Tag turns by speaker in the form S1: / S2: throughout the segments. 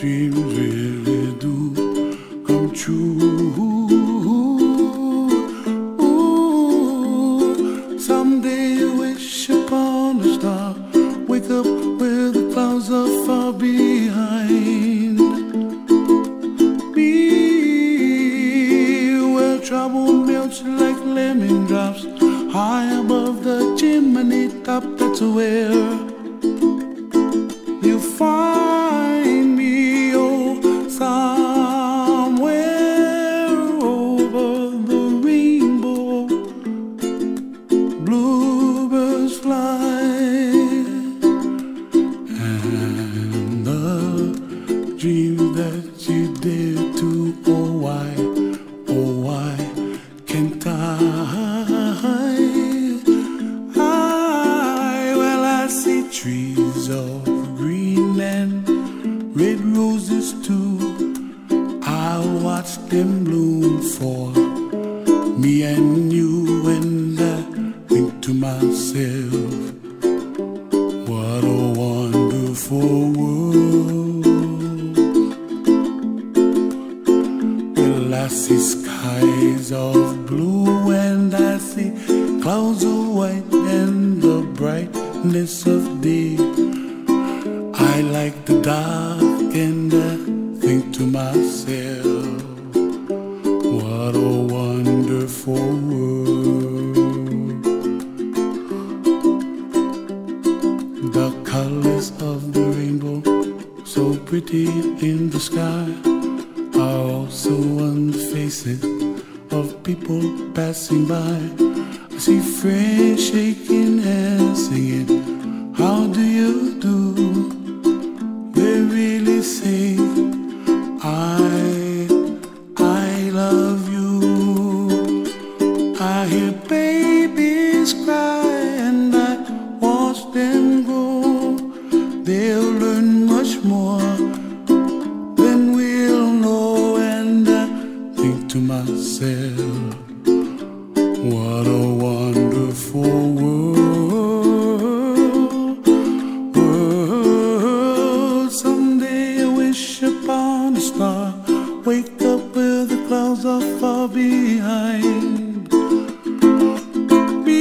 S1: dreams really do come true. Someday you wish upon a star, wake up where the clouds are far behind. Be where trouble melts like lemon drops, high above the chimney top. That's where you find me, oh, somewhere over the rainbow. Bluebirds fly, and the dream that you did to, oh why can't I? Well, I see trees of green and red roses too. I'll watch them bloom for me and you, and I think to myself, what a wonderful world. Well, I see skies of blue and I see clouds of white and the brightness of day. I like the dark and I think to myself, what a wonderful world. The colors of the rainbow, so pretty in the sky, are also on the faces of people passing by. I see friends shaking hands singing, how do you do? They really say, I love you. I hear babies cry and I watch them grow. They'll learn much more than we'll know, and I think to myself, what a wonderful world. Someday I wish upon a star, wake up where the clouds are far behind. Be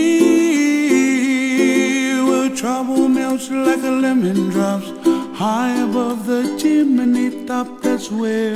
S1: where trouble melts like a lemon drops, high above the chimney top. That's where